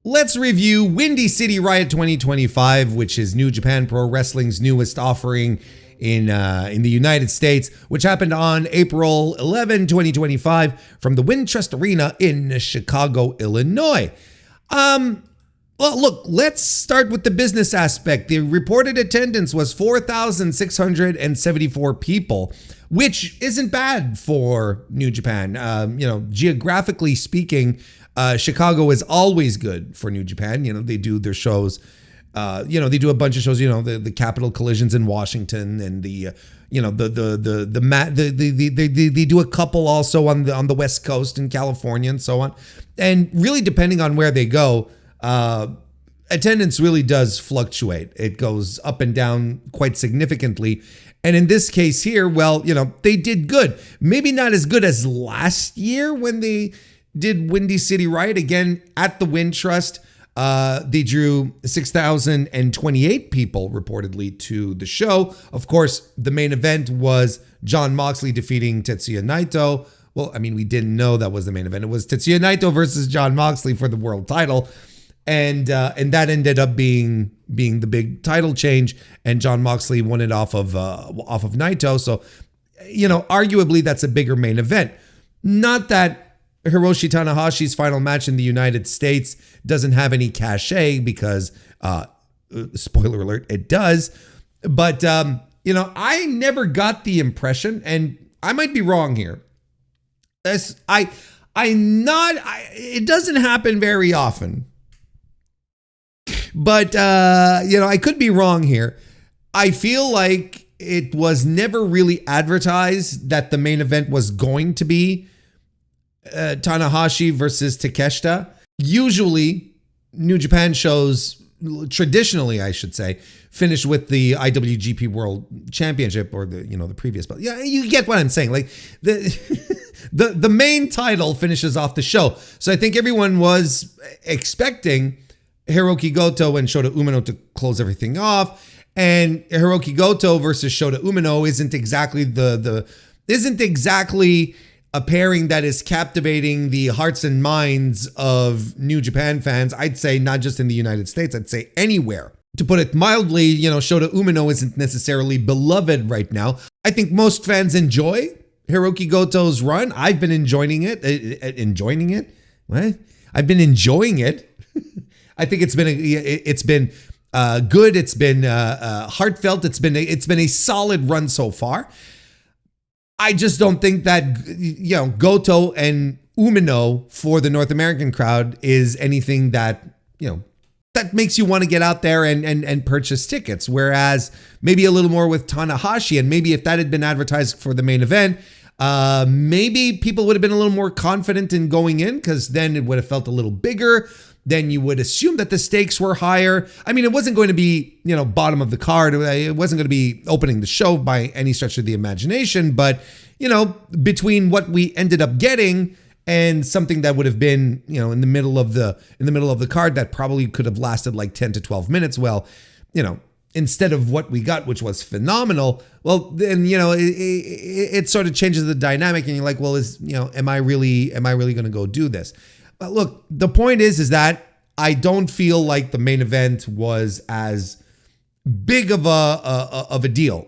Let's review Windy City Riot 2025, which is New Japan Pro Wrestling's newest offering in the United States, which happened on April 11, 2025 from the Wintrust Arena in Chicago, Illinois. Well, look, let's start with the business aspect. The reported attendance was 4,674 people, which isn't bad for New Japan. Geographically speaking, Chicago is always good for New Japan. They do their shows. They do a bunch of shows. The Capital Collisions in Washington, and they do a couple also on the West Coast in California and so on. And really, depending on where they go, attendance really does fluctuate. It goes up and down quite significantly. And in this case here, well, they did good. Maybe not as good as last year when they did Windy City Riot again at the Wintrust. They drew 6,028 people reportedly to the show. Of course, the main event was Jon Moxley defeating Tetsuya Naito. Well, I mean, we didn't know that was the main event. It was Tetsuya Naito versus Jon Moxley for the world title. And that ended up being the big title change, and Jon Moxley won it off of Naito. So, arguably that's a bigger main event. Not that Hiroshi Tanahashi's final match in the United States doesn't have any cachet, because, spoiler alert, it does. But I never got the impression, and I might be wrong here. It doesn't happen very often. But, I could be wrong here. I feel like it was never really advertised that the main event was going to be Tanahashi versus Takeshita. Usually, New Japan shows, traditionally, I should say, finish with the IWGP World Championship or the previous belt. Yeah, you get what I'm saying. Like the main title finishes off the show. So I think everyone was expecting Hiroki Goto and Shota Umino to close everything off, and Hiroki Goto versus Shota Umino isn't exactly a pairing that is captivating the hearts and minds of New Japan fans. I'd say not just in the United States, I'd say anywhere. To put it mildly, Shota Umino isn't necessarily beloved right now. I think most fans enjoy Hiroki Goto's run. I've been enjoying it. I've been enjoying it. I think it's been good. It's been heartfelt. It's been a solid run so far. I just don't think that Goto and Umino for the North American crowd is anything that that makes you want to get out there and purchase tickets. Whereas maybe a little more with Tanahashi, and maybe if that had been advertised for the main event, maybe people would have been a little more confident in going in, because then it would have felt a little bigger. Then you would assume that the stakes were higher. I mean, it wasn't going to be, bottom of the card. It wasn't going to be opening the show by any stretch of the imagination. But, between what we ended up getting and something that would have been, in the middle of the card that probably could have lasted like 10 to 12 minutes. Well, instead of what we got, which was phenomenal, well, then, it sort of changes the dynamic, and you're like, well, am I really going to go do this? But look, the point is that I don't feel like the main event was as big of a deal,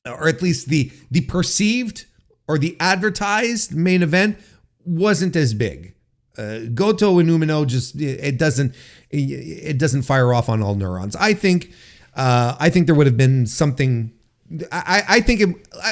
or at least the perceived or the advertised main event wasn't as big. Goto and Umino it doesn't fire off on all neurons. I think there would have been something. I think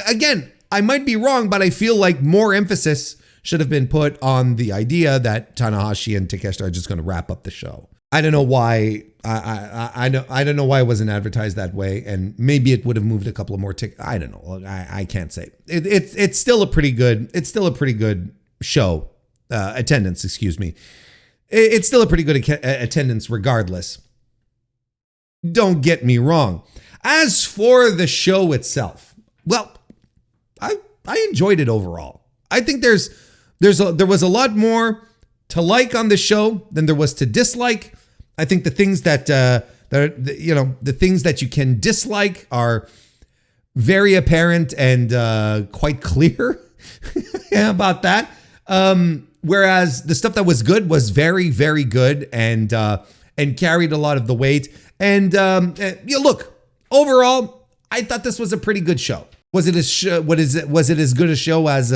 again, I might be wrong, but I feel like more emphasis should have been put on the idea that Tanahashi and Takeshita are just going to wrap up the show. I don't know why. I don't know why it wasn't advertised that way, and maybe it would have moved a couple of more tickets. I don't know. I can't say. It's still a pretty good. It's still a pretty good show attendance. Excuse me. It's still a pretty good attendance, regardless. Don't get me wrong. As for the show itself, well, I enjoyed it overall. I think there was a lot more to like on the show than there was to dislike. I think the things the things that you can dislike are very apparent and quite clear about that. Whereas the stuff that was good was very, very good and carried a lot of the weight. And look, overall, I thought this was a pretty good show. Was it was it as good a show as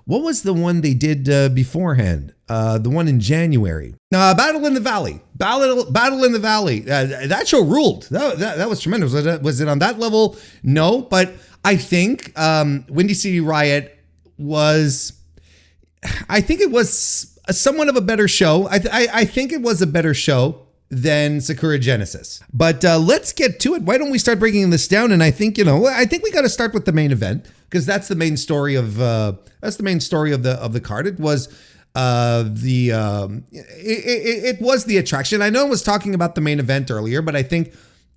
what was the one they did beforehand? The one in January. Battle in the Valley. Battle in the Valley. That show ruled. That was tremendous. Was it on that level? No, but I think Windy City Riot was. I think it was somewhat of a better show. I think it was a better show than Sakura Genesis. But let's get to it. Why don't we start breaking this down? And I think we got to start with the main event because that's the main story of the card. It was it was the attraction. I know I was talking about the main event earlier, but I think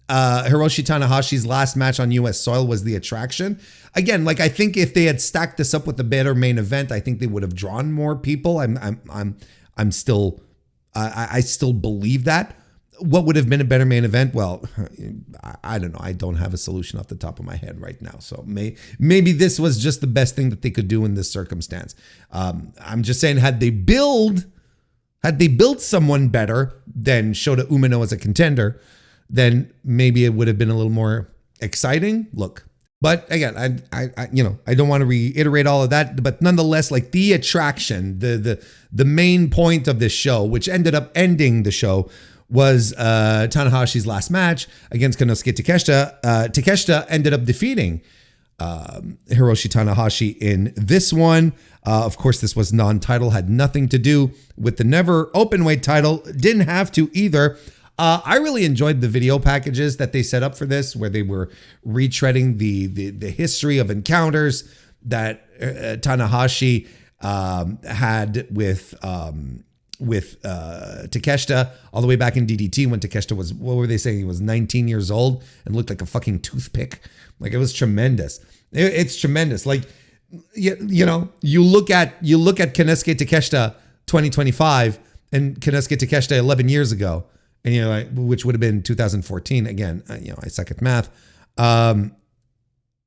Hiroshi Tanahashi's last match on US soil was the attraction. Again, like I think if they had stacked this up with a better main event, I think they would have drawn more people. I still believe that. What would have been a better main event? Well, I don't know. I don't have a solution off the top of my head right now. So maybe this was just the best thing that they could do in this circumstance. I'm just saying, had they built someone better than Shota Umino as a contender, then maybe it would have been a little more exciting. Look, but again, I don't want to reiterate all of that, but nonetheless, like the attraction, the main point of this show, which ended up ending the show, was Tanahashi's last match against Konosuke Takeshita. Takeshita ended up defeating Hiroshi Tanahashi in this one. Of course, this was non-title, had nothing to do with the never openweight title. Didn't have to either. I really enjoyed the video packages that they set up for this, where they were retreading the history of encounters that Tanahashi had with Takeshita all the way back in DDT when Takeshita was, what were they saying? He was 19 years old and looked like a fucking toothpick. Like, it was tremendous. It's tremendous. Like, you look at Konosuke Takeshita 2025 and Konosuke Takeshita 11 years ago, and you're like, which would have been 2014. Again, I suck at math. And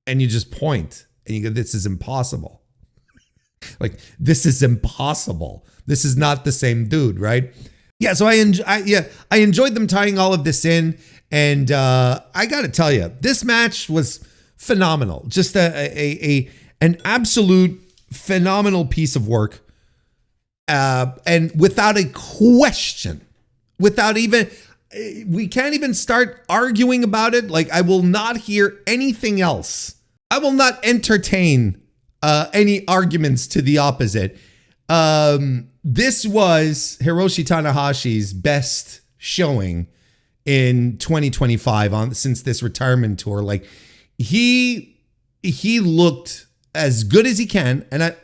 you just point and you go, this is impossible. Like, this is impossible. This is not the same dude, right? Yeah, so I enjoyed them tying all of this in, and I got to tell you, this match was phenomenal. Just an absolute phenomenal piece of work, and without a question, we can't even start arguing about it. Like, I will not hear anything else. I will not entertain any arguments to the opposite. This was Hiroshi Tanahashi's best showing in 2025 since this retirement tour. Like, he looked as good as he can, and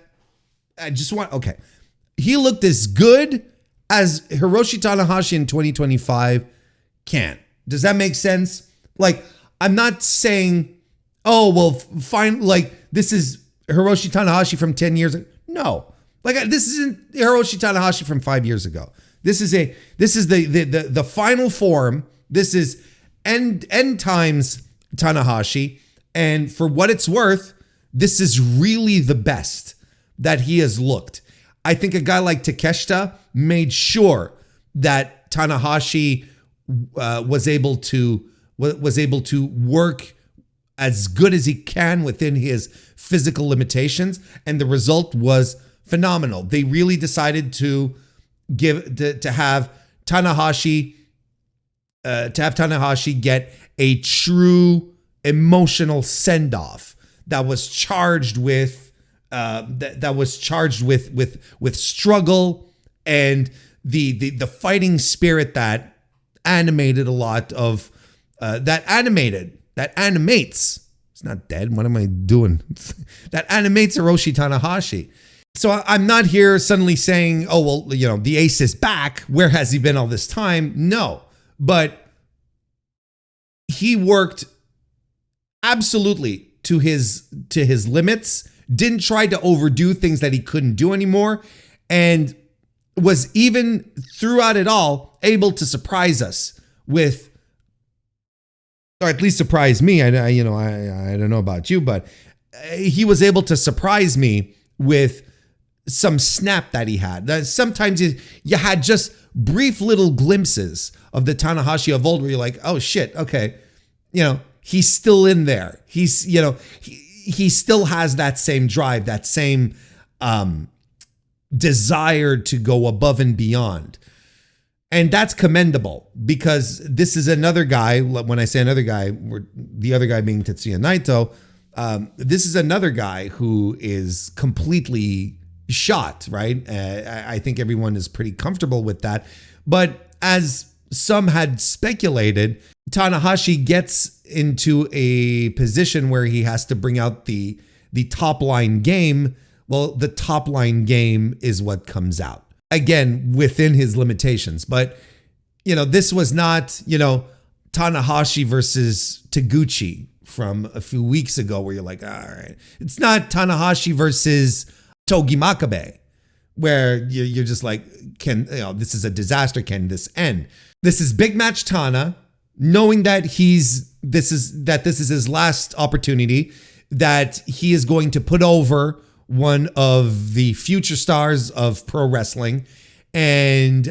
he looked as good as Hiroshi Tanahashi in 2025 can. Does that make sense? Like, I'm not saying, oh, well, fine, like, this is Hiroshi Tanahashi from 10 years ago. No. Like, this isn't Hiroshi Tanahashi from 5 years ago. This is the final form. This is end times Tanahashi. And for what it's worth, this is really the best that he has looked. I think a guy like Takeshita made sure that Tanahashi was able to work as good as he can within his physical limitations, and the result was phenomenal. They really decided to have Tanahashi get a true emotional send-off that was charged with with struggle and the fighting spirit that animated a lot of that animates. It's not dead. What am I doing? That animates Hiroshi Tanahashi. So I'm not here suddenly saying, oh, well, the ace is back. Where has he been all this time? No, but he worked absolutely to his limits, didn't try to overdo things that he couldn't do anymore, and was even throughout it all able to surprise us with, or at least surprise me. I don't know about you, but he was able to surprise me with some snap that he had. Sometimes you had just brief little glimpses of the Tanahashi of old where you're like, oh shit, okay, he's still in there. He's, he still has that same drive, that same desire to go above and beyond. And that's commendable, because this is another guy. When I say another guy, the other guy being Tetsuya Naito, this is another guy who is completely shot, right? I think everyone is pretty comfortable with that. But as some had speculated, Tanahashi gets into a position where he has to bring out the top line game. Well, the top line game is what comes out. Again, within his limitations. But, this was not, Tanahashi versus Taguchi from a few weeks ago where you're like, all right. It's not Tanahashi versus Togi Makabe, where you're just like, this is a disaster. Can this end? This is big match Tana, knowing that this is his last opportunity, that he is going to put over one of the future stars of pro wrestling, and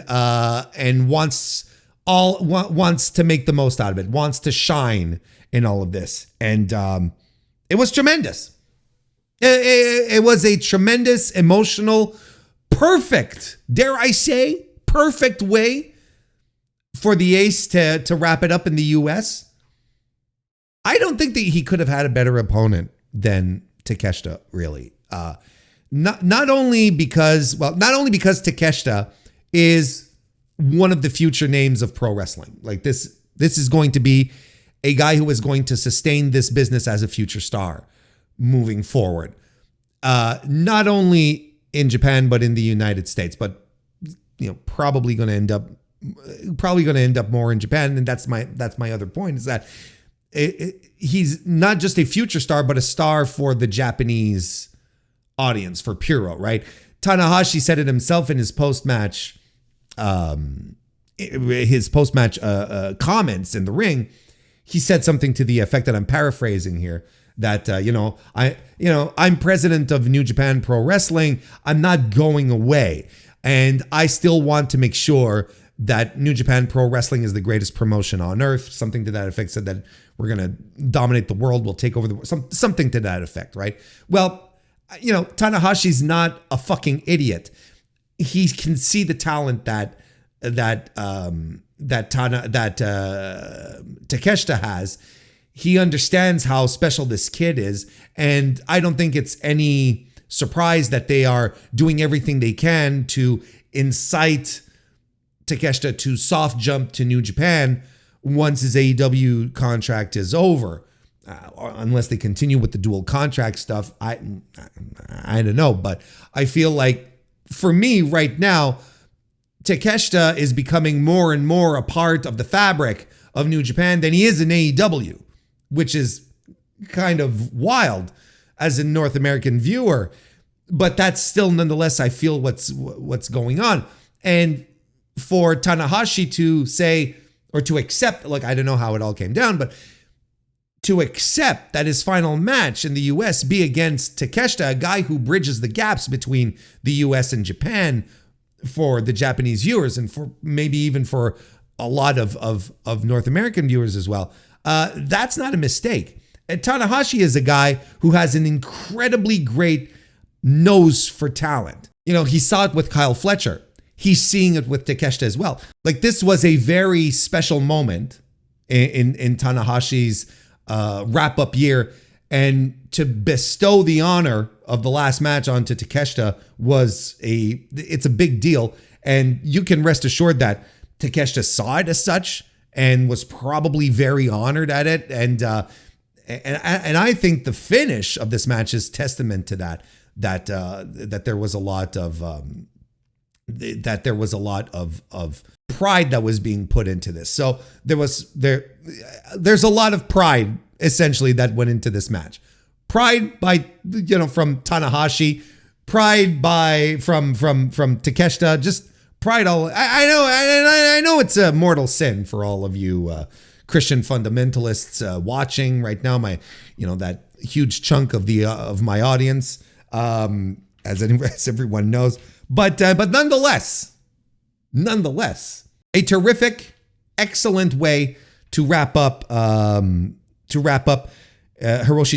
wants to make the most out of it, wants to shine in all of this. And it was tremendous. It was a tremendous, emotional, perfect, dare I say, perfect way for the Ace to wrap it up in the US. I don't think that he could have had a better opponent than Takeshita, really. Not only because Takeshita is one of the future names of pro wrestling. Like this is going to be a guy who is going to sustain this business as a future star moving forward. Not only in Japan, but in the United States, but probably going to end up more in Japan. And that's my other point, is that he's not just a future star, but a star for the Japanese audience, for Puro, right? Tanahashi said it himself in his post-match comments in the ring. He said something to the effect that I'm paraphrasing here, that I'm president of New Japan Pro Wrestling. I'm not going away, and I still want to make sure that New Japan Pro Wrestling is the greatest promotion on earth. Something to that effect. Said that we're going to dominate the world. We'll take over the world. Something to that effect, right? Well, Tanahashi's not a fucking idiot. He can see the talent that Takeshita has. He understands how special this kid is, and I don't think it's any surprise that they are doing everything they can to incite Takeshita to soft jump to New Japan once his AEW contract is over. Unless they continue with the dual contract stuff, I don't know. But I feel like, for me right now, Takeshita is becoming more and more a part of the fabric of New Japan than he is in AEW, which is kind of wild as a North American viewer. But that's still, nonetheless, I feel what's going on. And for Tanahashi to say, or to accept, like, I don't know how it all came down, but to accept that his final match in the US be against Takeshita, a guy who bridges the gaps between the US and Japan for the Japanese viewers, and for maybe even for a lot of North American viewers as well, that's not a mistake. And Tanahashi is a guy who has an incredibly great nose for talent. He saw it with Kyle Fletcher. He's seeing it with Takeshita as well. Like, this was a very special moment in Tanahashi's wrap-up year, and to bestow the honor of the last match onto Takeshita it's a big deal. And you can rest assured that Takeshita saw it as such and was probably very honored at it. And I think the finish of this match is testament to that there was a lot of pride that was being put into this. So there's a lot of pride essentially that went into this match. Pride from Tanahashi, pride from Takeshita, just pride all. I know it's a mortal sin for all of you Christian fundamentalists watching right now. That huge chunk of my audience. as everyone knows. But nonetheless, a terrific, excellent way to wrap up Hiroshi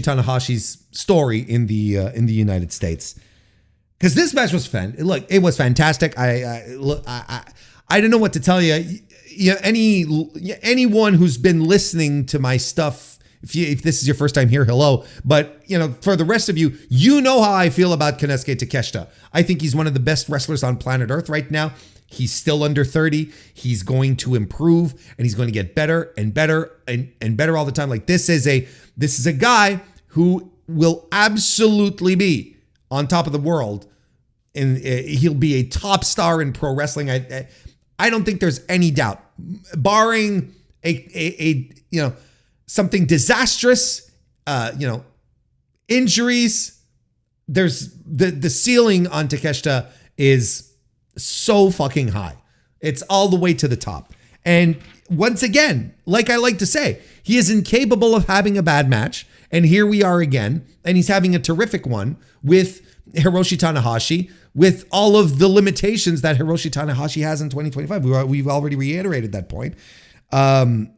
Tanahashi's story in the United States. Because this match was it was fantastic. I don't know what to tell you. Anyone who's been listening to my stuff, if this is your first time here, hello. But for the rest of you, you know how I feel about Konosuke Takeshita. I think he's one of the best wrestlers on planet Earth right now. He's still under 30. He's going to improve, and he's going to get better and better and better all the time. Like this is a guy who will absolutely be on top of the world, and he'll be a top star in pro wrestling. I don't think there's any doubt, barring a something disastrous, injuries. There's the ceiling on Takeshita is so fucking high. It's all the way to the top. And once again, like I like to say, he is incapable of having a bad match. And here we are again, and he's having a terrific one with Hiroshi Tanahashi, with all of the limitations that Hiroshi Tanahashi has in 2025. We've already reiterated that point. Tanahashi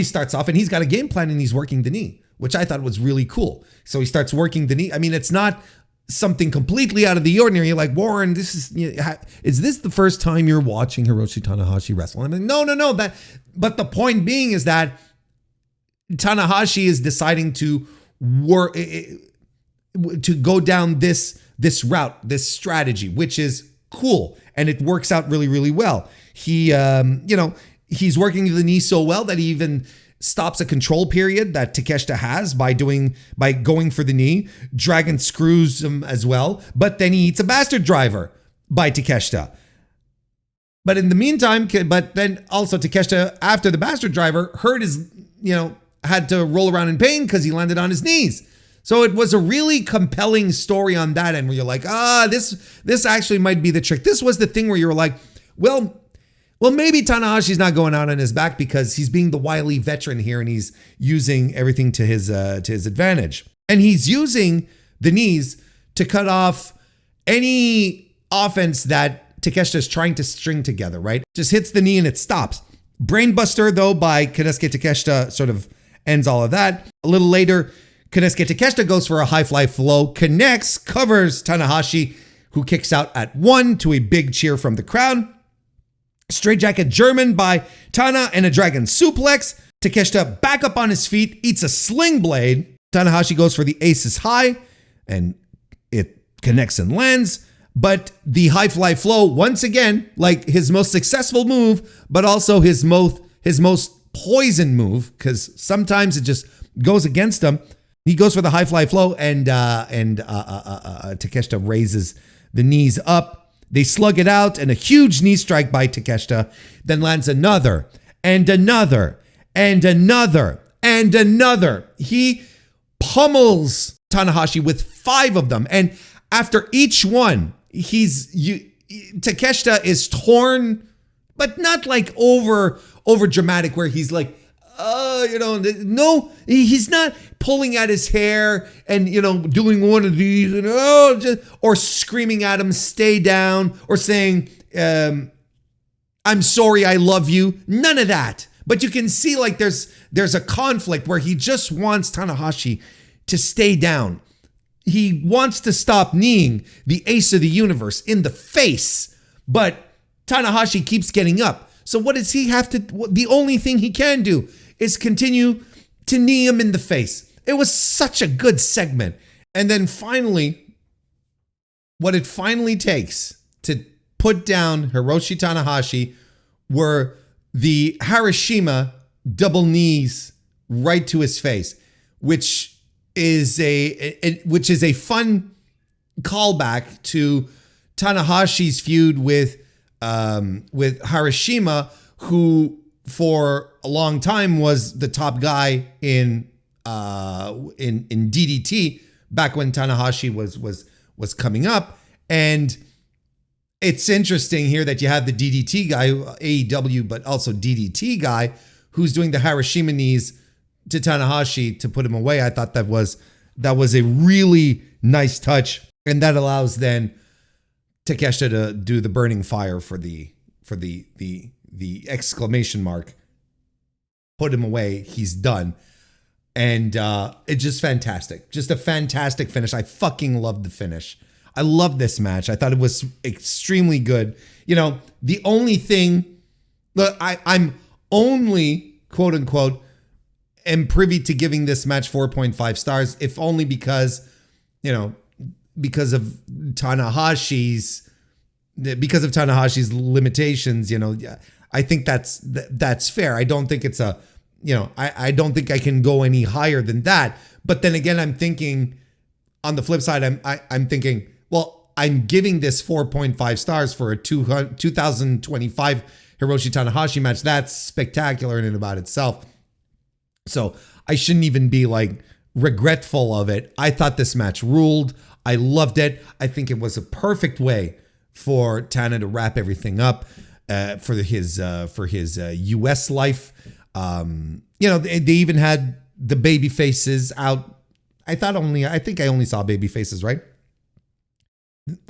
starts off, and he's got a game plan, and he's working the knee, which I thought was really cool. So he starts working the knee. I mean, it's not something completely out of the ordinary. You're like, Warren, is this the first time you're watching Hiroshi Tanahashi wrestle? I'm like, no. But the point being is that Tanahashi is deciding to go down this route, this strategy, which is cool, and it works out really, really well. He's working the knee so well that he even stops a control period that Takeshita has by going for the knee. Dragon screws him as well, but then he eats a bastard driver by Takeshita. But in the meantime, then also Takeshita, after the bastard driver, had to roll around in pain because he landed on his knees. So it was a really compelling story on that end where you're like, this actually might be the trick. This was the thing where you were like, well, maybe Tanahashi's not going out on his back because he's being the wily veteran here and he's using everything to his advantage. And he's using the knees to cut off any offense that Takeshita is trying to string together, right? Just hits the knee and it stops. Brainbuster, though, by Konosuke Takeshita sort of ends all of that. A little later, Konosuke Takeshita goes for a high fly flow, connects, covers Tanahashi, who kicks out at 1 to a big cheer from the crowd. Straight jacket German by Tana and a dragon suplex. Takeshita back up on his feet, eats a sling blade. Tanahashi goes for the aces high, and it connects and lands. But the high fly flow, once again, like his most successful move, but also his most poison move, because sometimes it just goes against him. He goes for the high fly flow, and Takeshita raises the knees up. They slug it out, and a huge knee strike by Takeshita, then lands another, and another, and another, and another. He pummels Tanahashi with 5 of them, and after each one, Takeshita is torn, but not like over dramatic where he's like, no, he's not pulling at his hair and, doing one of these or screaming at him, stay down, or saying, I'm sorry, I love you. None of that. But you can see like there's a conflict where he just wants Tanahashi to stay down. He wants to stop kneeing the ace of the universe in the face, but Tanahashi keeps getting up. So what does he have to, the only thing he can do is continue to knee him in the face. It was such a good segment. And then finally, what it finally takes to put down Hiroshi Tanahashi were the Hiroshima double knees right to his face, which is a fun callback to Tanahashi's feud with Hiroshima, who for a long time was the top guy in DDT back when Tanahashi was coming up. And it's interesting here that you have the DDT guy, AEW, but also DDT guy, who's doing the Hiroshima knees to Tanahashi to put him away. I thought that was That was a really nice touch. And that allows then Takeshita to do the burning fire for the exclamation mark. Put him away. He's done. And it's just fantastic. Just a fantastic finish. I fucking loved the finish. I loved this match. I thought it was extremely good. You know, the only thing, look, I'm only, quote unquote, am privy to giving this match 4.5 stars, if only because, you know, because of Tanahashi's limitations, you know. I think that's fair. I don't think it's a, you know, I don't think I can go any higher than that. But then again, I'm thinking on the flip side, I'm thinking, well, I'm giving this 4.5 stars for a 2025 Hiroshi Tanahashi match. That's spectacular in and about itself. So I shouldn't even be like regretful of it. I thought this match ruled. I loved it. I think it was a perfect way for Tana to wrap everything up for his US life. You know, they even had the baby faces out. I think I only saw baby faces, right?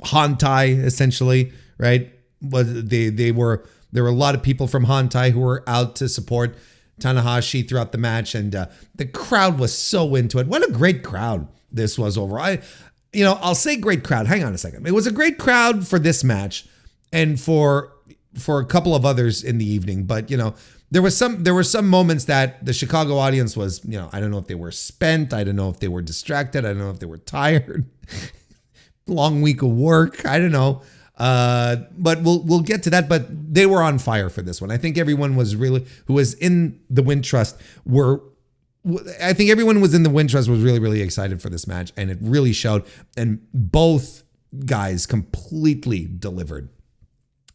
Hantai, essentially, right? But there were a lot of people from Hantai who were out to support Tanahashi throughout the match, and the crowd was so into it. What a great crowd this was overall. I'll say great crowd. Hang on a second. It was a great crowd for this match and for a couple of others in the evening, but there were some moments that the Chicago audience was, I don't know if they were spent, I don't know if they were distracted, I don't know if they were tired. Long week of work, I don't know. But we'll get to that. But they were on fire for this one. I think everyone was really, who was in the Wind Trust everyone was in the Wind Trust was really, really excited for this match, and it really showed. And both guys completely delivered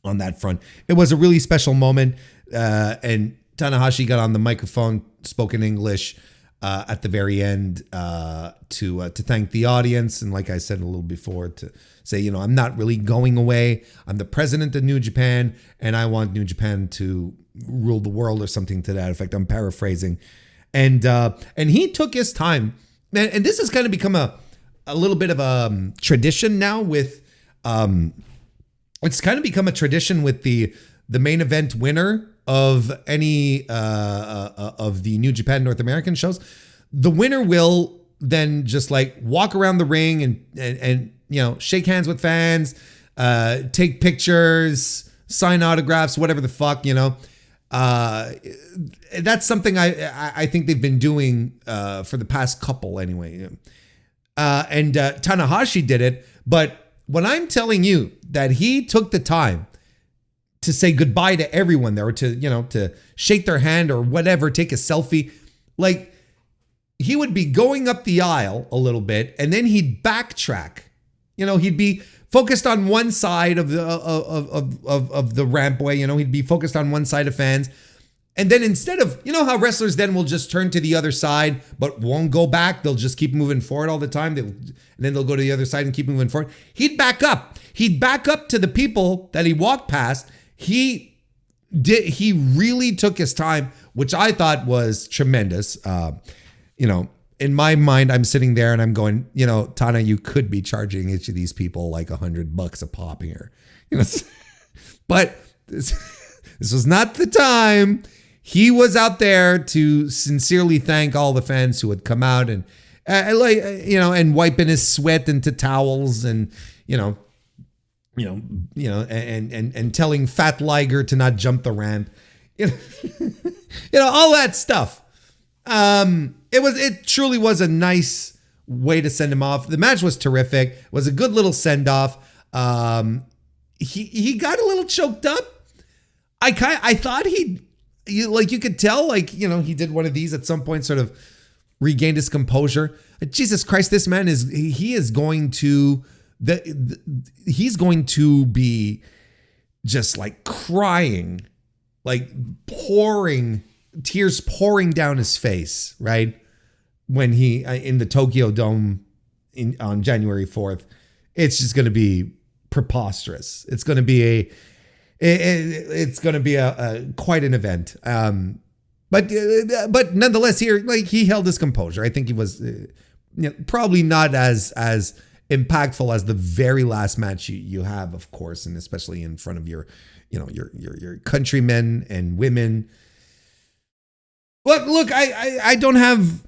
on that front. It was a really special moment. And Tanahashi got on the microphone, spoke in English at the very end to thank the audience. And like I said a little before, to say, I'm not really going away. I'm the president of New Japan, and I want New Japan to rule the world, or something to that effect. I'm paraphrasing. And he took his time. And this has kind of become a little bit of a tradition now with, it's kind of become a tradition with the main event winner of any of the New Japan North American shows. The winner will then just like walk around the ring and shake hands with fans, take pictures, sign autographs, whatever the fuck, that's something I think they've been doing for the past couple anyway. And Tanahashi did it, but when I'm telling you that he took the time to say goodbye to everyone there, or to shake their hand or whatever, take a selfie, like he would be going up the aisle a little bit and then he'd backtrack. He'd be focused on one side of the rampway. He'd be focused on one side of fans. And then instead of, how wrestlers then will just turn to the other side, but won't go back. They'll just keep moving forward all the time. And then they'll go to the other side and keep moving forward. He'd back up. He'd back up to the people that he walked past. He really took his time, which I thought was tremendous. In my mind, I'm sitting there and I'm going, Tana, you could be charging each of these people like $100 a pop here. But this was not the time. He was out there to sincerely thank all the fans who had come out and and wiping his sweat into towels and and telling Fat Liger to not jump the ramp, all that stuff. It truly was a nice way to send him off. The match was terrific. It was a good little send off. He got a little choked up. I thought you could tell, he did one of these at some point, sort of regained his composure. Jesus Christ, this man he's going to be just like crying, like tears pouring down his face, right? When he in the Tokyo Dome on January 4th. It's just going to be preposterous. It's going to be a quite an event. But nonetheless, here, like, he held his composure. I think he was probably not as impactful as the very last match you have, of course, and especially in front of your countrymen and women. Look, I don't have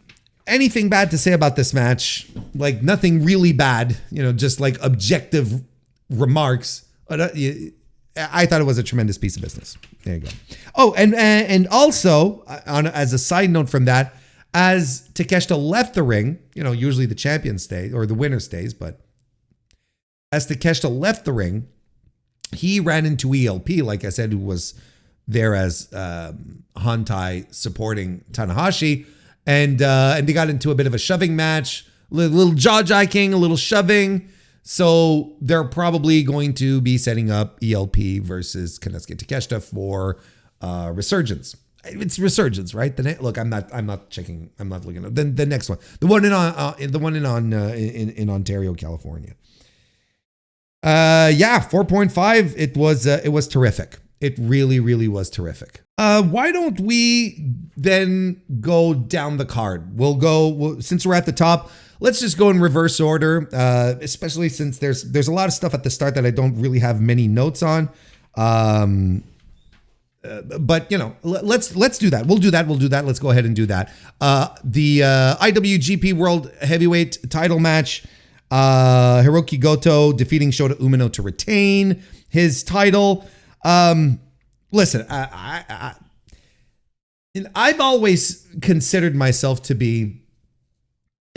anything bad to say about this match. Like, nothing really bad, just like objective remarks. I thought it was a tremendous piece of business. There you go. Oh, and also, as a side note from that, as Takeshita left the ring, usually the champion stays or the winner stays, but as Takeshita left the ring, he ran into ELP, like I said, who was there as Hantai supporting Tanahashi, and they got into a bit of a shoving match, little jaw jacking, a little shoving. So they're probably going to be setting up ELP versus Konosuke Takeshita for Resurgence. It's Resurgence, right? Look, I'm not checking. I'm not looking at the next one. The one in Ontario, California. 4.5. It was terrific. It really, really was terrific. Why don't we then go down the card? Since we're at the top, let's just go in reverse order, especially since there's a lot of stuff at the start that I don't really have many notes on. But let's do that. We'll do that. Let's go ahead and do that. The IWGP World Heavyweight Title match. Hiroki Goto defeating Shota Umino to retain his title. Listen, I've always considered myself to be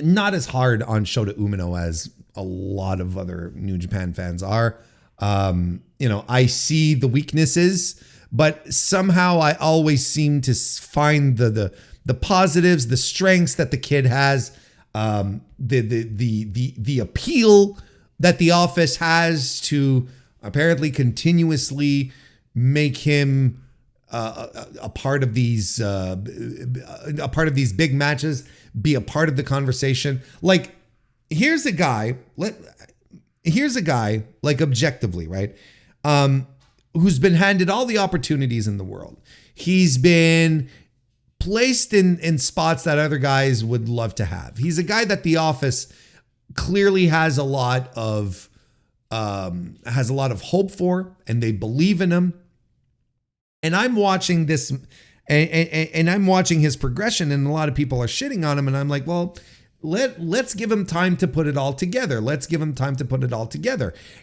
not as hard on Shota Umino as a lot of other New Japan fans are. I see the weaknesses, but somehow I always seem to find the positives, the strengths that the kid has, the appeal that the office has to apparently continuously make him a part of these big matches, be a part of the conversation. Like, here's a guy like objectively, right? Who's been handed all the opportunities in the world. He's been placed in spots that other guys would love to have. He's a guy that the office clearly has a lot of hope for, and they believe in him. And I'm watching this, and I'm watching his progression, and a lot of people are shitting on him, and I'm like, well, let's give him time to put it all together.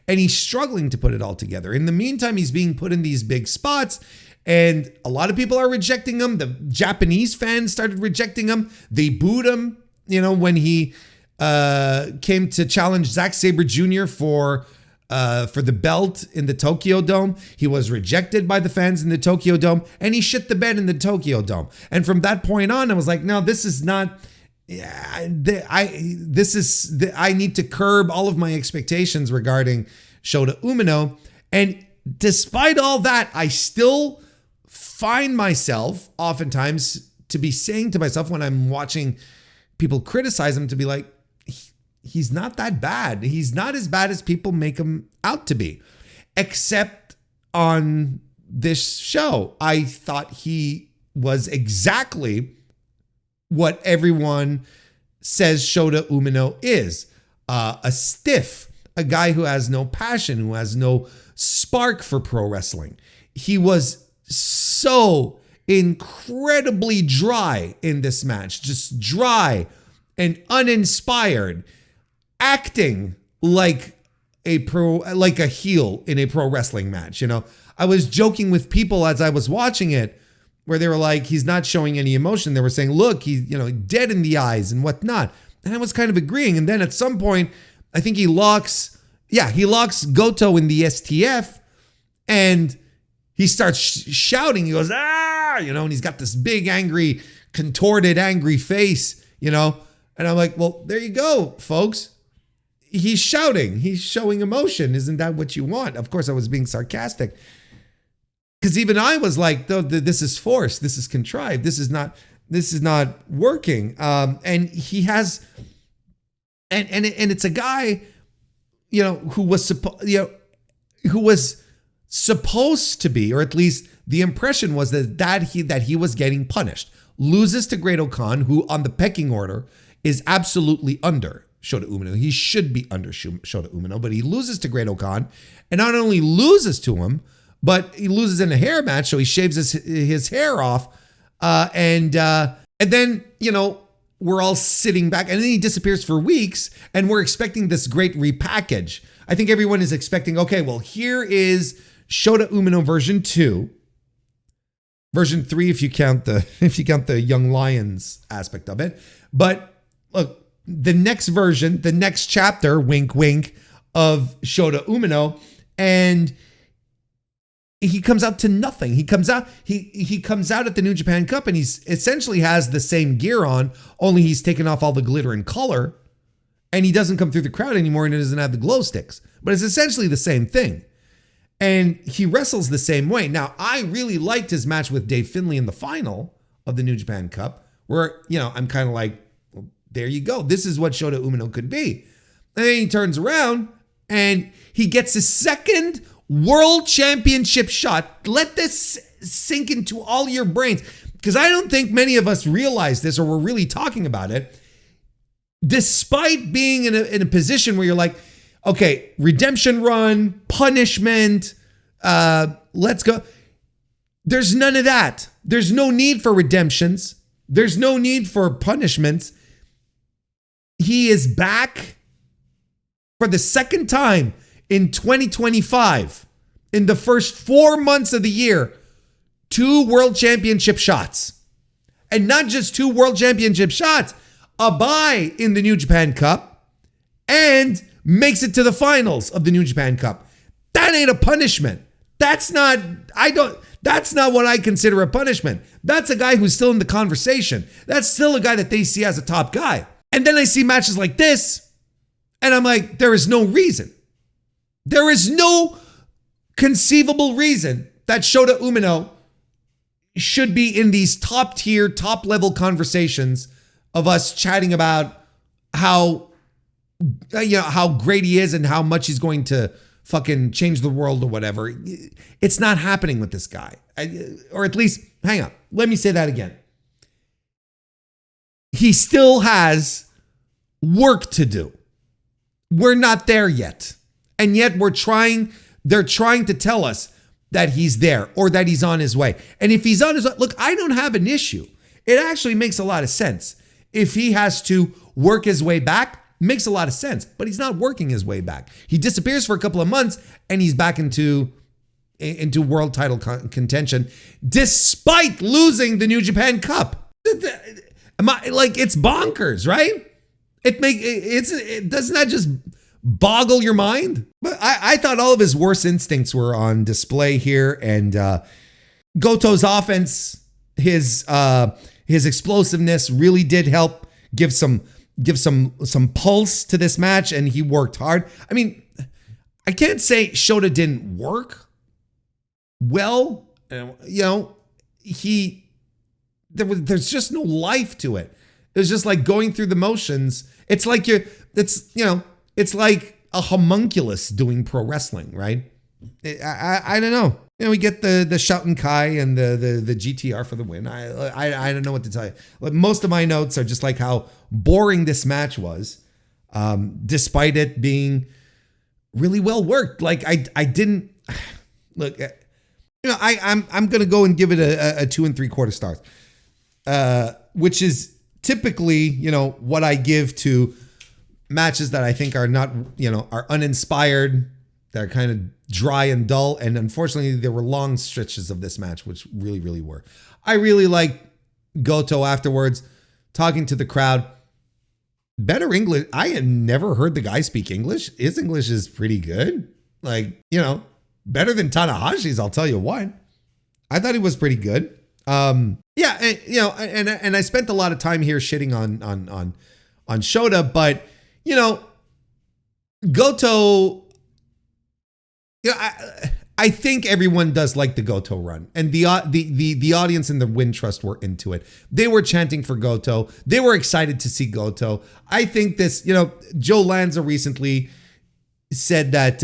And he's struggling to put it all together. In the meantime, he's being put in these big spots, and a lot of people are rejecting him. The Japanese fans started rejecting him. They booed him, when he came to challenge Zack Sabre Jr. for the belt in the Tokyo Dome. He was rejected by the fans in the Tokyo Dome, and he shit the bed in the Tokyo Dome. And from that point on, I was like, no, this is not. I need to curb all of my expectations regarding Shota Umino. And despite all that, I still find myself oftentimes to be saying to myself when I'm watching people criticize him, to be like, he's not that bad. He's not as bad as people make him out to be. Except on this show, I thought he was exactly what everyone says Shota Umino is. A stiff, a guy who has no passion, who has no spark for pro wrestling. He was so incredibly dry in this match, just dry and uninspired, acting like a heel in a pro wrestling match. I was joking with people as I was watching it, where they were like, he's not showing any emotion. They were saying, look, he's dead in the eyes and whatnot. And I was kind of agreeing. And then at some point, I think he locks Goto in the STF, and he starts shouting. He goes, and he's got this big, angry, contorted, angry face, And I'm like, well, there you go, folks. He's shouting. He's showing emotion. Isn't that what you want? Of course, I was being sarcastic. Because even I was like, this is forced. This is contrived. This is not working. And he has, and it's a guy, who was supposed to be, or at least the impression was that he was getting punished. Loses to Great Khan, who on the pecking order is absolutely under Shota Umino. He should be under Shota Umino, but he loses to Great Okan, and not only loses to him, but he loses in a hair match, so he shaves his hair off, and then, you know, we're all sitting back, and then he disappears for weeks, and we're expecting this great repackage. I think everyone is expecting, okay, well, here is Shota Umino version 2, version 3 if you count the Young Lions aspect of it. But look, the next version, the next chapter, wink wink, of Shota Umino, and he comes out to nothing. He comes out at the New Japan Cup, and he's essentially has the same gear on, only he's taken off all the glitter and color, and he doesn't come through the crowd anymore, and he doesn't have the glow sticks. But it's essentially the same thing. And he wrestles the same way. Now, I really liked his match with Dave Finlay in the final of the New Japan Cup, where, you know, I'm kind of like, well, there you go. This is what Shota Umino could be. And then he turns around, and he gets his second World Championship shot. Let this sink into all your brains, because I don't think many of us realize this, or we're really talking about it. Despite being in a position where you're like, okay, redemption run, punishment, let's go. There's none of that. There's no need for redemptions. There's no need for punishments. He is back for the second time in 2025, in the first 4 months of the year, 2 World Championship shots. And not just 2 World Championship shots, a bye in the New Japan Cup, and makes it to the finals of the New Japan Cup. That ain't a punishment. That's not what I consider a punishment. That's a guy who's still in the conversation. That's still a guy that they see as a top guy. And then I see matches like this, and I'm like, there is no reason. There is no conceivable reason that Shota Umino should be in these top tier, top level conversations of us chatting about how, you know, how great he is and how much he's going to fucking change the world or whatever. It's not happening with this guy. Or at least, hang on, let me say that again. He still has work to do. We're not there yet. And yet they're trying to tell us that he's there or that he's on his way. And if he's on his way, look, I don't have an issue. It actually makes a lot of sense. If he has to work his way back, makes a lot of sense. But he's not working his way back. He disappears for a couple of months, and he's back into world title contention, despite losing the New Japan Cup. It's bonkers, right? Doesn't that just boggle your mind? But I thought all of his worst instincts were on display here, and Goto's offense, his explosiveness really did help give some pulse to this match, and he worked hard. I mean, I can't say Shota didn't work well. You know, there's just no life to it. It was just like going through the motions. It's like it's like a homunculus doing pro wrestling, right? I don't know. You know, we get the Shouten Kai and the GTR for the win. I don't know what to tell you. Most of my notes are just like how boring this match was, despite it being really well worked. Like I didn't look. You know, I'm gonna go and give it a 2 3/4 stars, which is typically, you know, what I give to matches that I think are not, you know, are uninspired, that are kind of dry and dull. And unfortunately, there were long stretches of this match, which really, really were. I really liked Goto afterwards, talking to the crowd. Better English. I had never heard the guy speak English. His English is pretty good. Like, you know, better than Tanahashi's, I'll tell you what. I thought he was pretty good. Yeah, and, you know, and I spent a lot of time here shitting on Shota, but, you know, Goto, you know, I think everyone does like the Goto run, and the audience in the Win Trust were into it. They were chanting for Goto. They were excited to see Goto. I think this, you know, Joe Lanza recently said that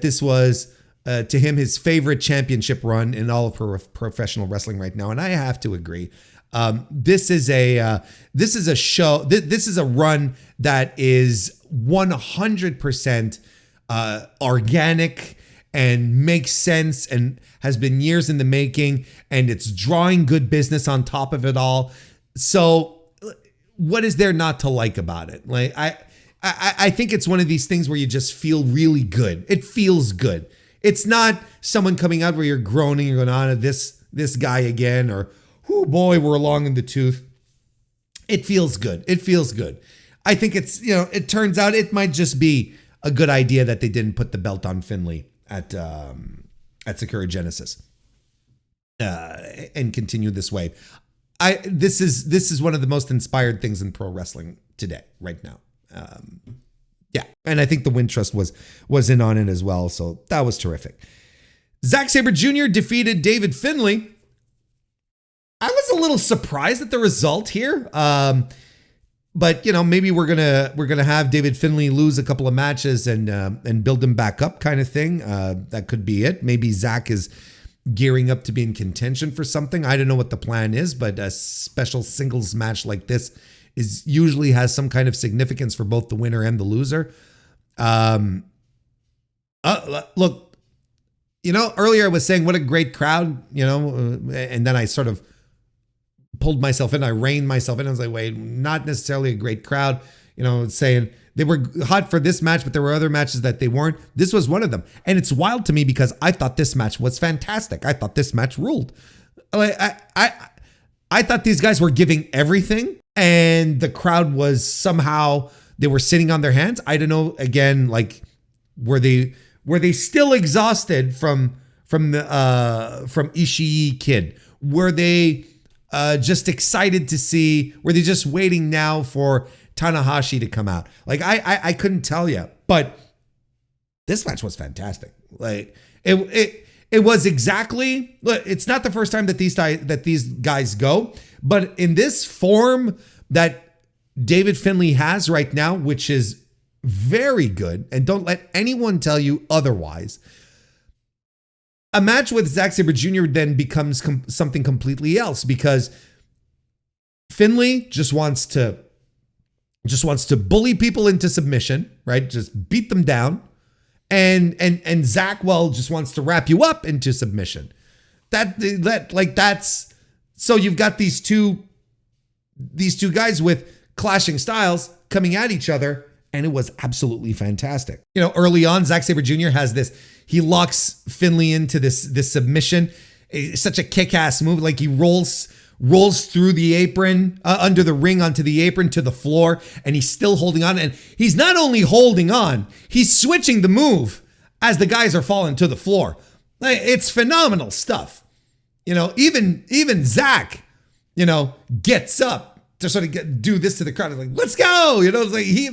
this was to him his favorite championship run in all of professional wrestling right now, and I have to agree. This is a show. This is a run that is 100% organic and makes sense and has been years in the making, and it's drawing good business on top of it all. So what is there not to like about it? Like I think it's one of these things where you just feel really good. It feels good. It's not someone coming out where you're groaning, you're going on to this guy again, or oh boy, we're long in the tooth. It feels good. It feels good. I think it's, it turns out it might just be a good idea that they didn't put the belt on Finlay at Sakura Genesis and continue this way. This is one of the most inspired things in pro wrestling today, right now. Yeah, and I think the Wind Trust was in on it as well, so that was terrific. Zack Sabre Jr. defeated David Finlay. I was a little surprised at the result here, but maybe we're gonna have David Finlay lose a couple of matches and build him back up, kind of thing. That could be it. Maybe Zack is gearing up to be in contention for something. I don't know what the plan is, but a special singles match like this usually has some kind of significance for both the winner and the loser. Look, earlier I was saying what a great crowd, and then I sort of pulled myself in. I reined myself in. I was like, wait, not necessarily a great crowd, saying they were hot for this match, but there were other matches that they weren't. This was one of them. And it's wild to me because I thought this match was fantastic. I thought this match ruled. I thought these guys were giving everything, and the crowd was somehow, they were sitting on their hands. I don't know, again, like, were they still exhausted from Ishii Kid? Were they just excited to see, were they just waiting now for Tanahashi to come out? Like, I couldn't tell you, but this match was fantastic. Like, it was exactly, it's not the first time that these guys go, but in this form that David Finlay has right now, which is very good, and don't let anyone tell you otherwise. A match with Zack Sabre Jr. then becomes something completely else, because Finlay just wants to bully people into submission, right? Just beat them down. And Zack, just wants to wrap you up into submission. That's so you've got these two guys with clashing styles coming at each other, and it was absolutely fantastic. Early on, Zack Sabre Jr. has this, he locks Finlay into this submission. It's such a kick-ass move. Like, he rolls through the apron, under the ring onto the apron to the floor, and he's still holding on. And he's not only holding on, he's switching the move as the guys are falling to the floor. It's phenomenal stuff. Even Zack, gets up to sort of do this to the crowd. It's like, let's go. It's like he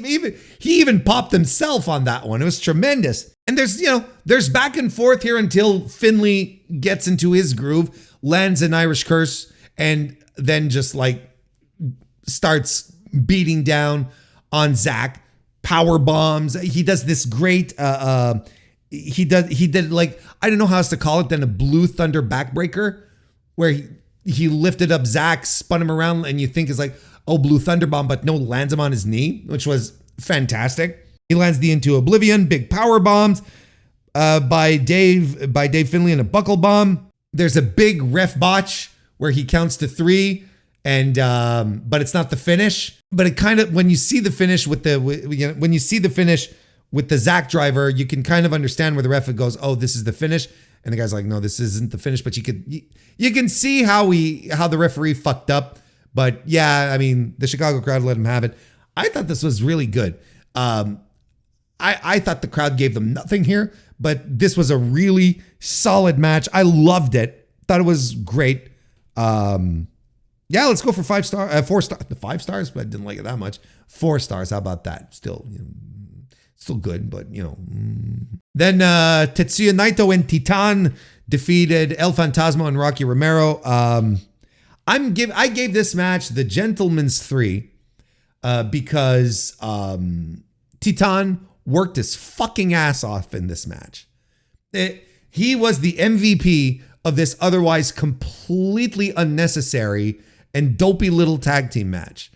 even popped himself on that one. It was tremendous. And there's back and forth here until Finlay gets into his groove, lands an Irish curse, and then just like starts beating down on Zack. Power bombs. He does this great. He did like, I don't know how else to call it than a Blue Thunder backbreaker, where he lifted up Zack, spun him around, and you think is like, oh, Blue Thunder bomb, but no, lands him on his knee, which was fantastic. He lands the Into Oblivion, big power bombs by Dave Finlay, and a buckle bomb. There's a big ref botch where he counts to 3, and but it's not the finish. But it kind of, when you see the finish with the Zack driver, you can kind of understand where the ref goes, oh, this is the finish. And the guy's like, no, this isn't the finish. But you can see how the referee fucked up. But yeah, I mean, the Chicago crowd let him have it. I thought this was really good. I thought the crowd gave them nothing here, but this was a really solid match. I loved it. Thought it was great. Yeah, let's go for 4 stars. 5 stars, but I didn't like it that much. 4 stars. How about that? Still good, but Then Tetsuya Naito and Titan defeated El Fantasma and Rocky Romero. I gave this match the gentleman's 3 because Titan worked his fucking ass off in this match. He was the MVP of this otherwise completely unnecessary and dopey little tag team match.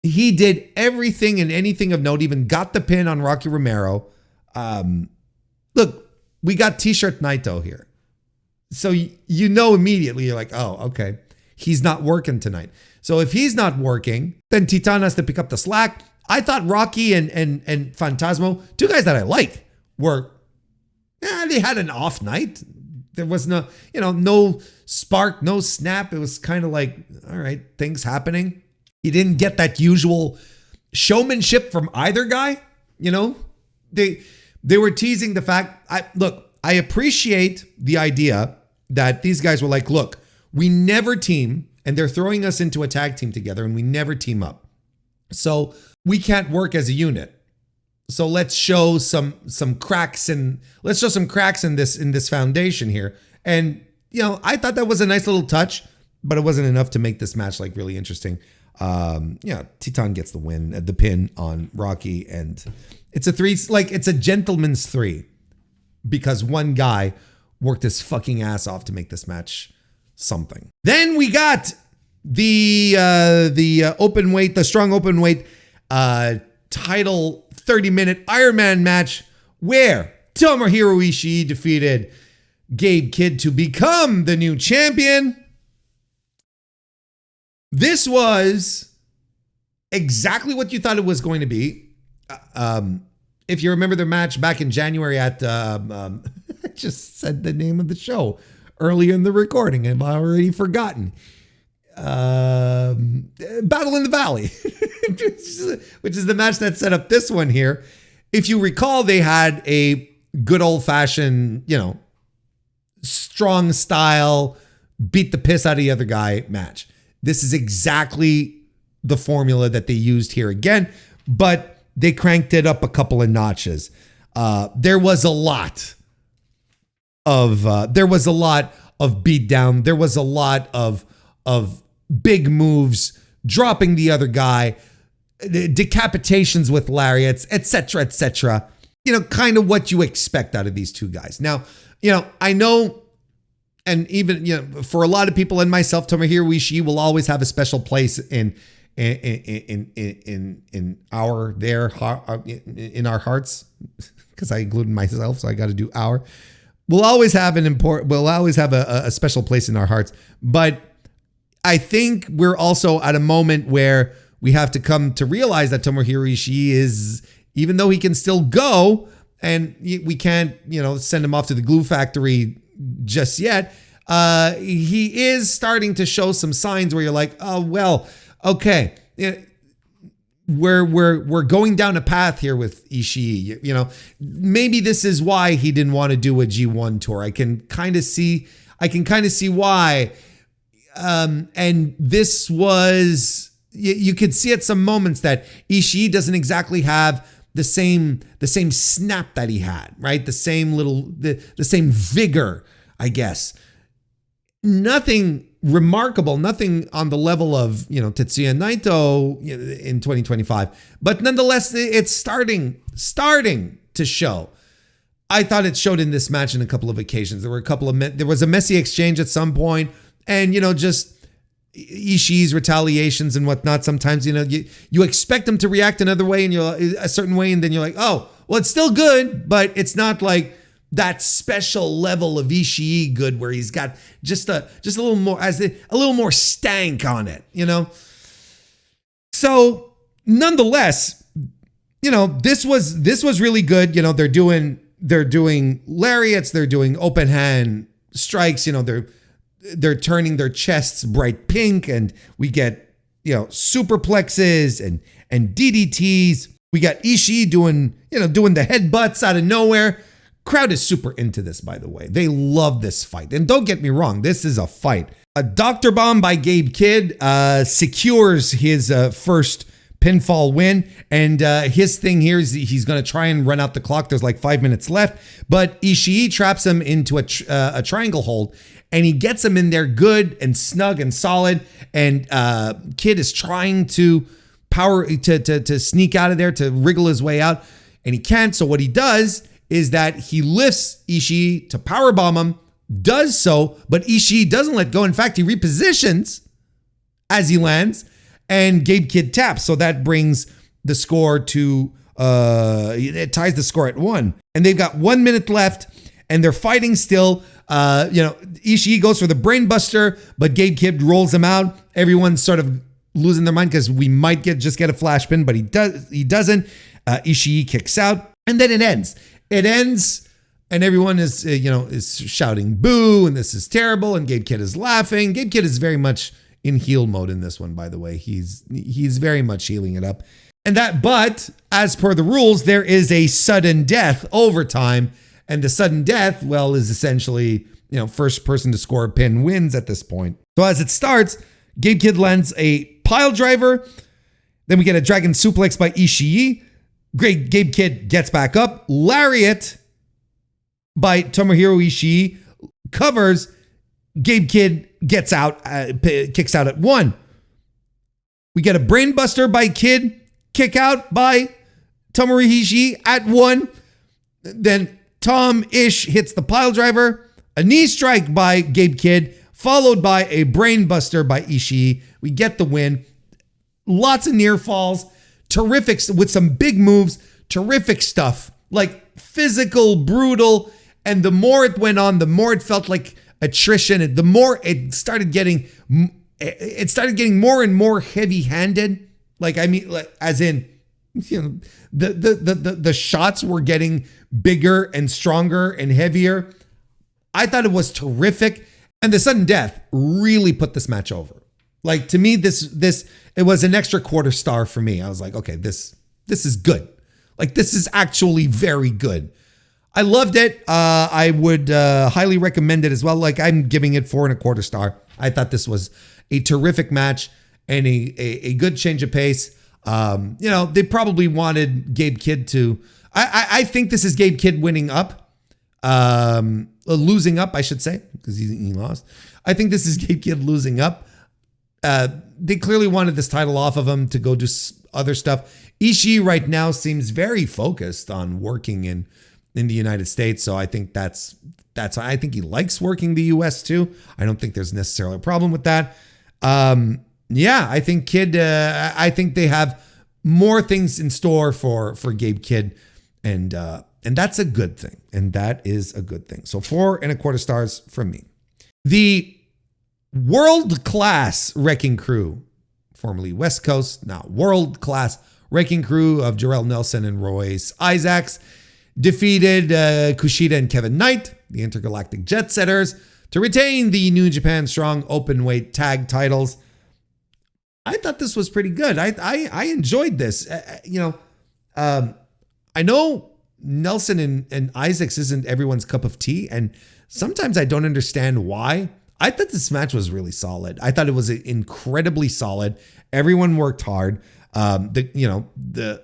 He did everything and anything of note, even got the pin on Rocky Romero. Look, we got T-shirt Naito here. So you know immediately, you're like, oh, okay, he's not working tonight. So if he's not working, then Titan has to pick up the slack. I thought Rocky and Phantasmo, two guys that I like, they had an off night. There was no spark, no snap. It was kind of like, all right, things happening. You didn't get that usual showmanship from either guy. They were teasing the fact. I appreciate the idea that these guys were like, look, we never team, and they're throwing us into a tag team together, and we never team up. So we can't work as a unit. So let's show some cracks in this foundation here. And I thought that was a nice little touch, but it wasn't enough to make this match like really interesting. Titan gets the win, the pin on Rocky, and it's a gentleman's 3 because one guy worked his fucking ass off to make this match something. Then we got the open weight, the strong open weight title 30-minute Iron Man match where Tomohiro Ishii defeated Gabe Kidd to become the new champion. This was exactly what you thought it was going to be. If you remember their match back in January at, I just said the name of the show earlier in the recording and I've already forgotten. Battle in the Valley, which is the match that set up this one here. If you recall, they had a good old-fashioned, strong style, beat the piss out of the other guy match. This is exactly the formula that they used here again, but they cranked it up a couple of notches. There was a lot of beatdown. There was a lot of big moves, dropping the other guy, decapitations with lariats, etc., etc. Kind of what you expect out of these two guys. Now, I know. And even, for a lot of people and myself, Tomohiro Ishii will always have a special place in our hearts, because I included myself, so I got to do our. We'll always have a special place in our hearts. But I think we're also at a moment where we have to come to realize that Tomohiro Ishii is, even though he can still go, and we can't, send him off to the glue factory just yet, he is starting to show some signs where you're like, oh well, okay, we're going down a path here with Ishii. Maybe this is why he didn't want to do a G1 tour. I can kind of see why. And this was, you could see at some moments that Ishii doesn't exactly have the same snap that he had, right? The same vigor, I guess. Nothing remarkable, nothing on the level of, Tetsuya Naito in 2025, but nonetheless, it's starting to show. I thought it showed in this match in a couple of occasions. There was a messy exchange at some point, and, just Ishii's retaliations and whatnot. Sometimes, you expect him to react another way and a certain way, and then you're like, oh, well, it's still good, but it's not like that special level of Ishii good where he's got just a little more stank on it, So nonetheless, this was really good. They're doing lariats, they're doing open hand strikes, they're turning their chests bright pink, and we get, superplexes and DDTs. We got Ishii doing the headbutts out of nowhere. Crowd is super into this, by the way. They love this fight. And don't get me wrong, this is a fight. A Dr. Bomb by Gabe Kidd secures his first pinfall win. And his thing here is he's going to try and run out the clock. There's like 5 minutes left. But Ishii traps him into a triangle hold. And he gets him in there good and snug and solid. And Kidd is trying to to sneak out of there, to wriggle his way out. And he can't. So what he does is that he lifts Ishii to powerbomb him, does so, but Ishii doesn't let go. In fact, he repositions as he lands, and Gabe Kidd taps. So that brings the score to, it ties the score at 1. And they've got 1 minute left, and they're fighting still. Ishii goes for the brain buster, but Gabe Kidd rolls him out. Everyone's sort of losing their mind because we might just get a flash pin, but he doesn't. Ishii kicks out, and then it ends. It ends, and everyone is shouting boo, and this is terrible, and Gabe Kidd is laughing. Gabe Kidd is very much in heel mode in this one, by the way. He's very much healing it up. But as per the rules, there is a sudden death overtime, and the sudden death, well, is essentially, first person to score a pin wins at this point. So as it starts, Gabe Kidd lands a pile driver. Then we get a dragon suplex by Ishii. Gabe Kidd gets back up. Lariat by Tomohiro Ishii covers. Gabe Kidd gets out, kicks out at 1. We get a brainbuster by Kidd, kick out by Tomohiro Ishii at 1. Then Tom Ish hits the pile driver, a knee strike by Gabe Kidd, followed by a brainbuster by Ishii. We get the win. Lots of near falls, terrific with some big moves, terrific stuff, like physical, brutal. And the more it went on, the more it felt like attrition, and the more it started getting more and more heavy-handed. As in, the shots were getting bigger and stronger and heavier. I thought it was terrific, and the sudden death really put this match over. Like, to me, it was an extra quarter star for me. I was like, okay, this is good. Like, this is actually very good. I loved it. I would highly recommend it as well. Like, I'm giving it 4.25 stars. I thought this was a terrific match and a good change of pace. They probably wanted Gabe Kidd to. I think this is Gabe Kidd winning up, losing up, I should say, because he lost. I think this is Gabe Kidd losing up. They clearly wanted this title off of him to go do other stuff. Ishii right now seems very focused on working in the United States. So I think that's I think he likes working the US too. I don't think there's necessarily a problem with that. I think Kidd, I think they have more things in store for Gabe Kidd, and that's a good thing. And that is a good thing. So 4.25 stars from me. The world-class Wrecking Crew, formerly West Coast, now world-class Wrecking Crew of Jarrell Nelson and Royce Isaacs, defeated Kushida and Kevin Knight, the Intergalactic Jet Setters, to retain the New Japan Strong Openweight Tag titles. I thought this was pretty good. I enjoyed this. I know Nelson and Isaacs isn't everyone's cup of tea, and sometimes I don't understand why. I thought this match was really solid. I thought it was incredibly solid. Everyone worked hard. The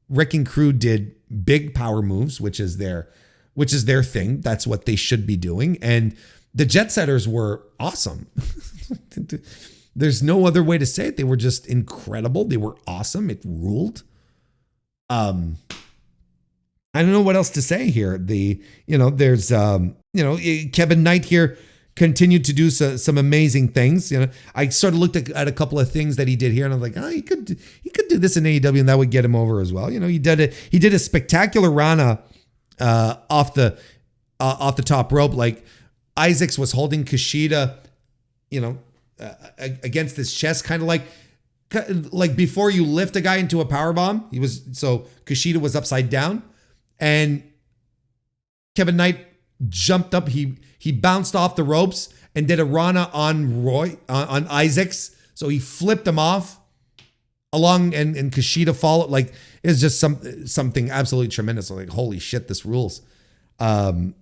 Wrecking Crew did big power moves, which is their thing. That's what they should be doing. And the Jet Setters were awesome. There's no other way to say it. They were just incredible. They were awesome. It ruled. I don't know what else to say here. There's Kevin Knight here continued to do some amazing things. I sort of looked at a couple of things that he did here, and I'm like, he could do this in AEW, and that would get him over as well. He did a spectacular Rana off the top rope. Like, Isaacs was holding Kushida, against his chest, kind of like before you lift a guy into a powerbomb. Kushida was upside down, and Kevin Knight jumped up. He bounced off the ropes and did a Rana on Isaacs. So he flipped him off along, and Kushida followed. Like, it's just something absolutely tremendous. Like, holy shit, this rules.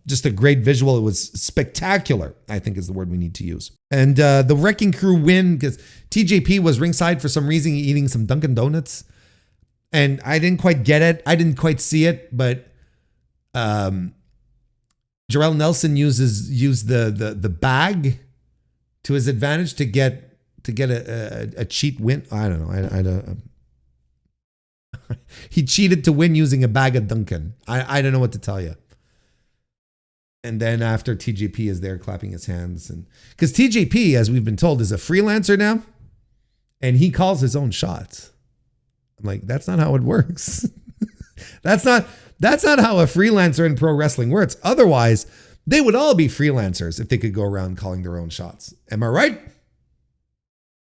Just a great visual. It was spectacular, I think is the word we need to use. And the Wrecking Crew win because TJP was ringside for some reason eating some Dunkin' Donuts. And I didn't quite get it. I didn't quite see it, but Jarrell Nelson used the bag to his advantage to get a cheat win. I don't know. He cheated to win using a bag of Dunkin'. I don't know what to tell you. And then after, TJP is there clapping his hands, and because TJP, as we've been told, is a freelancer now. and he calls his own shots. I'm like, that's not how it works. That's not how a freelancer in pro wrestling works. Otherwise, they would all be freelancers if they could go around calling their own shots. Am I right?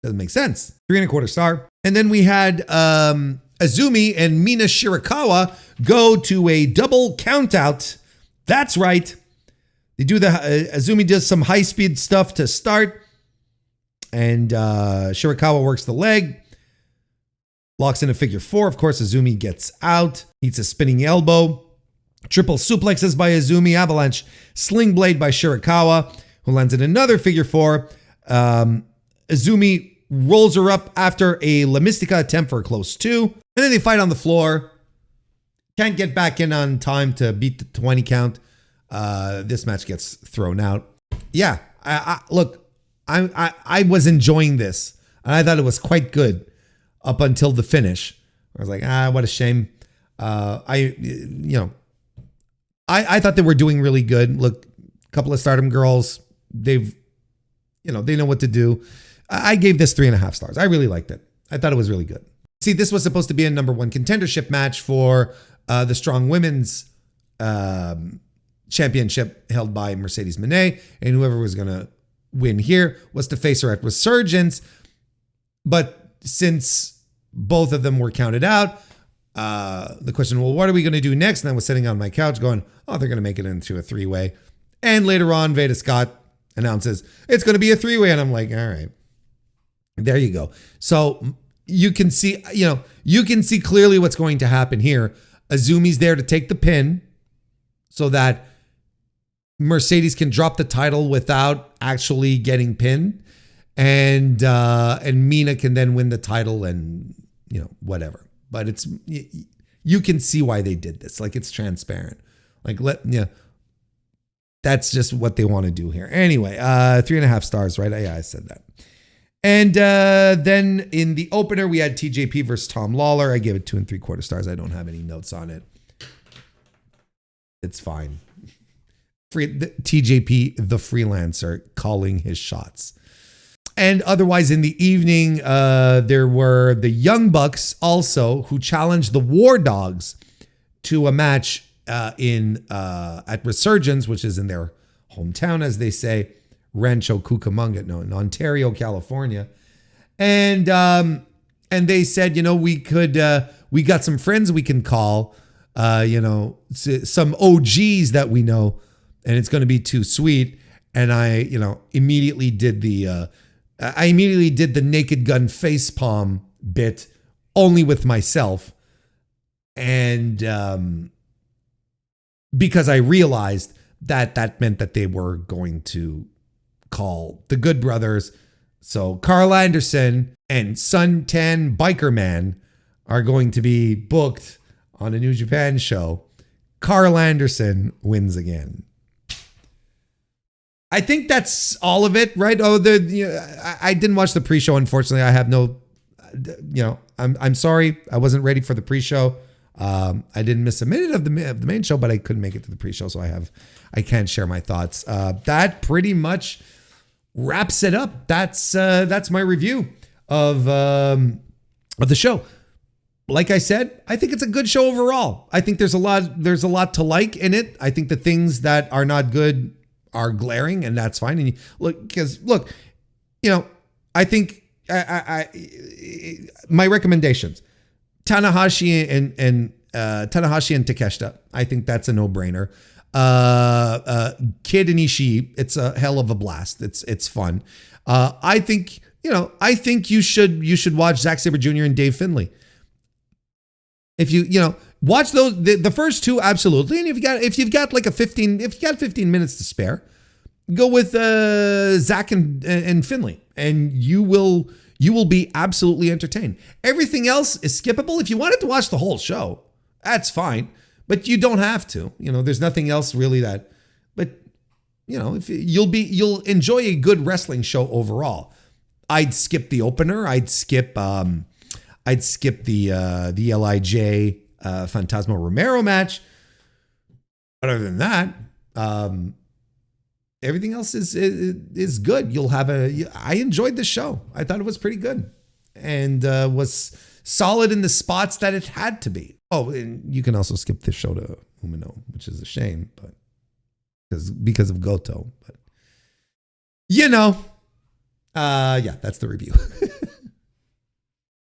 Doesn't make sense. 3.25 star. And then we had Azumi and Mina Shirakawa go to a double countout. That's right. They do Azumi does some high-speed stuff to start. And Shirakawa works the leg. Locks in a figure 4. Of course, Azumi gets out. Eats a spinning elbow. Triple suplexes by Azumi. Avalanche sling blade by Shirakawa, who lands in another figure 4. Azumi rolls her up after a La Mystica attempt for a close 2. And then they fight on the floor. Can't get back in on time to beat the 20 count. This match gets thrown out. Yeah, look, I was enjoying this. And I thought it was quite good up until the finish. I was like, what a shame. I thought they were doing really good. Look, a couple of Stardom girls, they know what to do. I gave this 3.5 stars. I really liked it. I thought it was really good. See, this was supposed to be a number 1 contendership match for the Strong Women's Championship held by Mercedes Moné, and whoever was going to win here was to face her at Resurgence. But since both of them were counted out, the question, well, what are we going to do next? And I was sitting on my couch going, they're going to make it into a 3-way. And later on, Veda Scott announces it's going to be a 3-way. And I'm like, all right, there you go. So you can see clearly what's going to happen here. Azumi's there to take the pin so that Mercedes can drop the title without actually getting pinned. And Mina can then win the title and, whatever. But you can see why they did this. Like, it's transparent. Like, that's just what they want to do here. Anyway, 3.5 stars, right? Yeah, I said that. And then in the opener, we had TJP versus Tom Lawler. I gave it 2.75 stars. I don't have any notes on it. It's fine. TJP, the freelancer, calling his shots. And otherwise in the evening, there were the Young Bucks also, who challenged the War Dogs to a match at Resurgence, which is in their hometown, as they say, Rancho Cucamonga, in Ontario, California. And they said, we got some friends we can call, some OGs that we know, and it's going to be too sweet. And I, immediately did the Naked Gun facepalm bit only with myself. And because I realized that meant that they were going to call the Good Brothers. So Carl Anderson and Suntan Biker Man are going to be booked on a New Japan show. Carl Anderson wins again. I think that's all of it, right? I didn't watch the pre-show, unfortunately. I have no, I'm sorry. I wasn't ready for the pre-show. I didn't miss a minute of the main show, but I couldn't make it to the pre-show, so I can't share my thoughts. That pretty much wraps it up. That's my review of the show. Like I said, I think it's a good show overall. I think there's a lot to like in it. I think the things that are not good are glaring, and that's fine. And I think my recommendations: Tanahashi and Takeshita. I think that's a no-brainer. Kid and Ishii, it's a hell of a blast. It's fun. I think you should watch Zack Sabre Jr. and Dave Finlay. If you watch those, the first two, absolutely. And if you've got 15 minutes to spare, go with Zack and Finlay, and you will be absolutely entertained. Everything else is skippable. If you wanted to watch the whole show, that's fine, but you don't have to. There's nothing else really that. But if you'll enjoy a good wrestling show overall. I'd skip the opener. I'd skip the LIJ Fantasma Romero match. Other than that, everything else is good. I enjoyed the show. I thought it was pretty good. and was solid in the spots that it had to be. Oh, and you can also skip this show to Umino, which is a shame, but because of Goto. But yeah, that's the review.